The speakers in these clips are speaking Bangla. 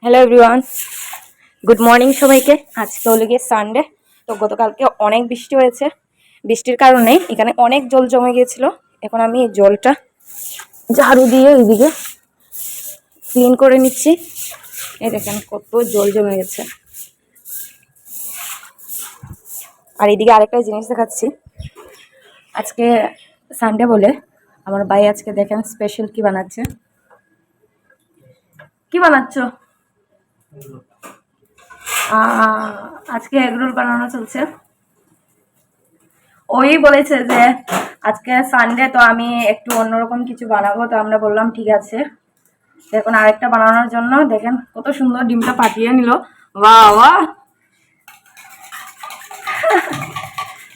হ্যালো এভরিওয়ান, গুড মর্নিং সবাইকে। আজকে হলো গিয়ে সানডে। তো গতকালকে অনেক বৃষ্টি হয়েছে, বৃষ্টির কারণে এখানে অনেক জল জমে গিয়েছিল। এখন আমি এই জলটা ঝাড়ু দিয়ে এইদিকে ক্লিন করে নিচ্ছি। এই দেখেন কত জল জমে গেছে। আর এইদিকে আরেকটা জিনিস দেখাচ্ছি। আজকে সানডে বলে আমার ভাই আজকে দেখেন স্পেশাল কি বানাচ্ছে। কি বানাচ্ছ? আজকে এগরোল বানানো চলছে। ওই বলেছে যে আজকে সানডে, তো আমি একটু অন্যরকম কিছু বানাবো। তো আমরা বললাম ঠিক আছে। দেখুন আরেকটা বানানোর জন্য দেখেন কত সুন্দর ডিমটা ফাটিয়ে নিল। বাহ বাহ।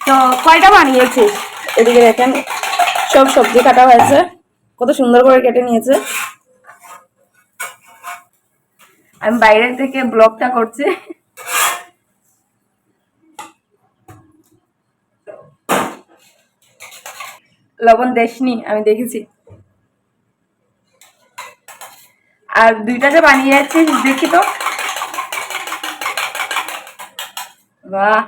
তো কয়টা বানিয়েছিস? এদিকে দেখেন সব সবজি কাটা হয়েছে, কত সুন্দর করে কেটে নিয়েছে। আমি বাইরের থেকে ব্লগটা করছি। লবণ দেশনি, আমি দেখেছি। আর দুইটা যে বানিয়েছিস দেখি তো। বাহ।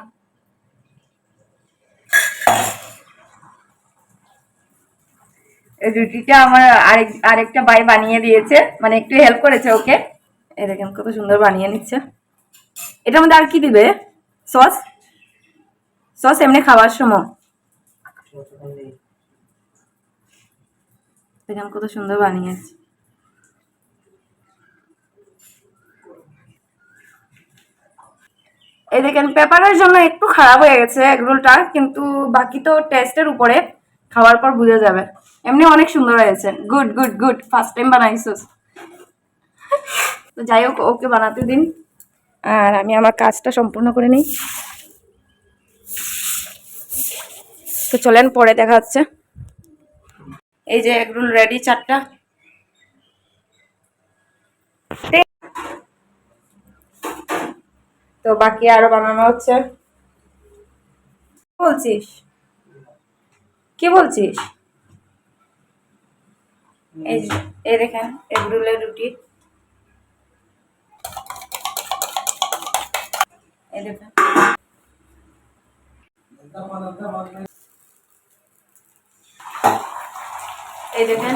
এই রুটিটা আমার আরেকটা ভাই বানিয়ে দিয়েছে, মানে একটু হেল্প করেছে ওকে। এই দেখেন কত সুন্দর বানিয়ে নিচ্ছে। এটার মধ্যে আর কি দিবে? সস? সস এমনি খাওয়ার সময়। দেখেন কত সুন্দর বানিয়েছে। এই দেখেন পেপারের জন্য একটু খারাপ হয়ে গেছে এগরোলটা, কিন্তু বাকি তো টেস্টের উপরে, খাওয়ার পর বুঝা যাবে। এমনি অনেক সুন্দর হয়েছে। Good good good, first time বানাইছিস। তো যাই হোক, ওকে বানাতে দিন আর আমি আমার কাজটা সম্পূর্ণ করে নিই। তো চলেন পরে দেখা হচ্ছে। এই যে এগরোল রেডি 4টা। তো বাকি আরো বানানো হচ্ছে। বলছিস? কি বলছিস? এই এই দেখেন এগরোলের রুটি। এই দেখেন এই দেখেন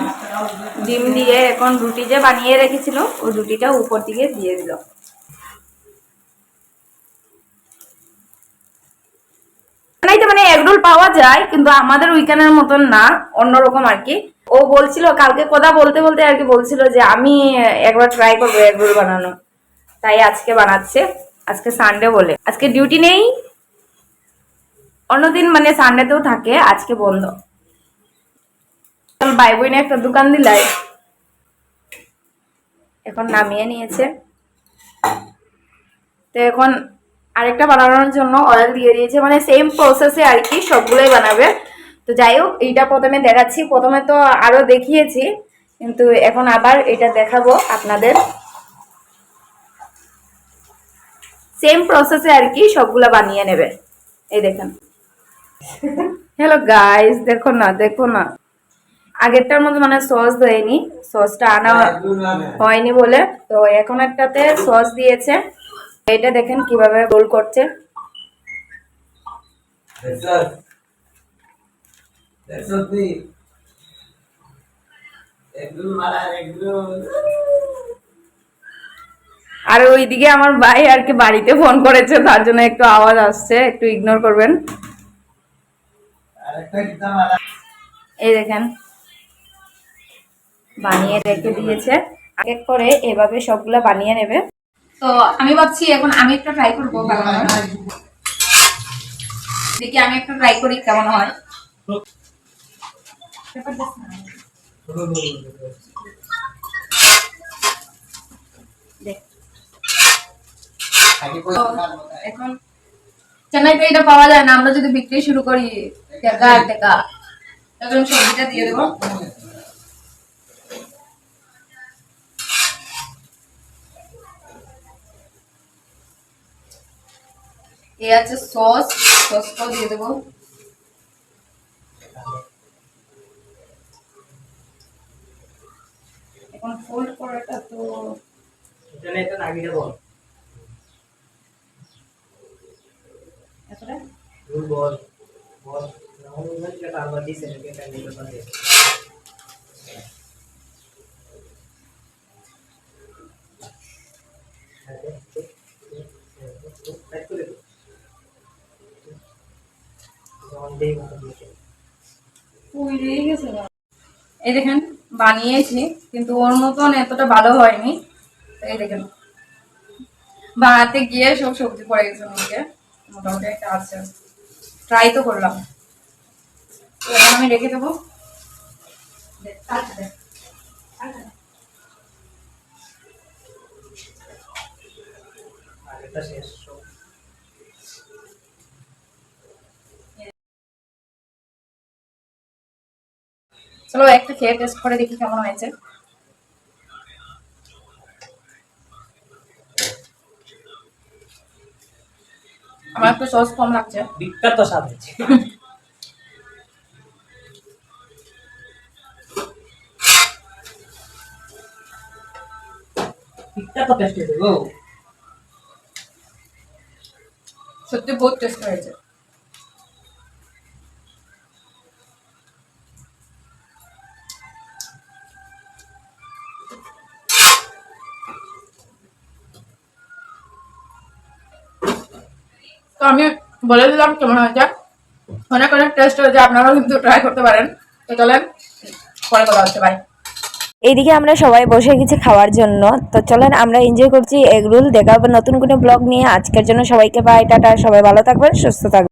ডিম দিয়ে এখন রুটি যে বানিয়ে রেখেছিল ওই রুটিটা উপর দিকে দিয়ে দিল। মানে এগরোল পাওয়া যায় কিন্তু আমাদের উইকেন্ডের মতন না, অন্যরকম আর কি। ও বলছিল কালকে কথা বলতে বলতে আর কি, বলছিল যে আমি একবার ট্রাই করবো এগরোল বানানো, তাই আজকে বানাচ্ছে। আজকে সানডে বলে আজকে ডিউটি নেই, অন্যদিন মানে সানডেতেও থাকে, আজকে বন্ধ। ভাই বোনে একটা দোকান দিলাই, এখন নামিয়ে নিয়েছে। তো এখন আরেকটা বানানোর জন্য অয়েল দিয়ে দিয়েছে, মানে সেম প্রসেসে আর কি সবগুলোই বানাবে। তো যাই হোক, এইটা প্রথমে দেখাচ্ছি। প্রথমে তো আরো দেখিয়েছি, কিন্তু এখন আবার এটা দেখাবো আপনাদের। সেম প্রসেসে আর কি সবগুলা বানিয়ে নেবে। এই দেখেন। হ্যালো গাইস, দেখো না দেখো না, আগেরটার মধ্যে মানে সস দেয়নি, সসটা আনা হয়নি বলে। তো এখন একটাতে সস দিয়েছে। এটা দেখেন কিভাবে রোল করছে। আর ওইদিকে আমার ভাই আর কি বাড়িতে ফোন করেছে, তার জন্য একটু আওয়াজ আসছে, একটু ইগনোর করবেন। এই দেখেন বানিয়ে রেখে দিয়েছে, এক এক করে এভাবে সবগুলা বানিয়ে নেবে। তো আমি ভাবছি এখন আমি একটা ট্রাই করবো বানানোর। দেখি আমি একটা ট্রাই করি কেমন হয়। এখন চেন্নাইতে এটা পাওয়া যায় না, আমরা যদি বিক্রি শুরু করি টাকা টাকা, তখন সবজিটা দিয়ে দেবো। এই আছে সস, সসটাও দিয়ে দেবো। এখন ফোল্ড করাটা তো এখানে একটা নাগিটা বল এতটা রুল বল বল রাহুল ভাই যেটা আবার দিছে নাকি এটা নিয়ে কথা এই দেখেন বানিয়েছি, কিন্তু ওর মতন এতটা ভালো হয়নি। এই দেখেন বানাতে গিয়ে সব সবজি পড়ে গেছে মধ্যে, মোটামুটি একটা আছে। ট্রাই তো করলাম, তো এখন আমি রেখে দেবো। আগেটা শেষ চলো একটা খেয়ে টেস্ট করে দেখি কেমন হয়েছে। আমার একটু সস কম লাগছে। বিখ্যাত স্বাদ হচ্ছে বিখ্যাত টেস্ট হয়েছে গো সত্যি বহুত টেস্ট হয়েছে। তো আমি বলে দিলাম কেমন হয়েছে, অনেক অনেক টেস্ট হয়েছে, আপনারাও কিন্তু ট্রাই করতে পারেন। তো চলেন পরে কথা হচ্ছে, বাই। এইদিকে আমরা সবাই বসে গেছি খাওয়ার জন্য। তো চলেন আমরা এনজয় করছি এগরোল। দেখা হবে নতুন কোনো ব্লগ নিয়ে। আজকের জন্য সবাইকে বাই, টাটা। সবাই ভালো থাকবেন, সুস্থ থাকবেন।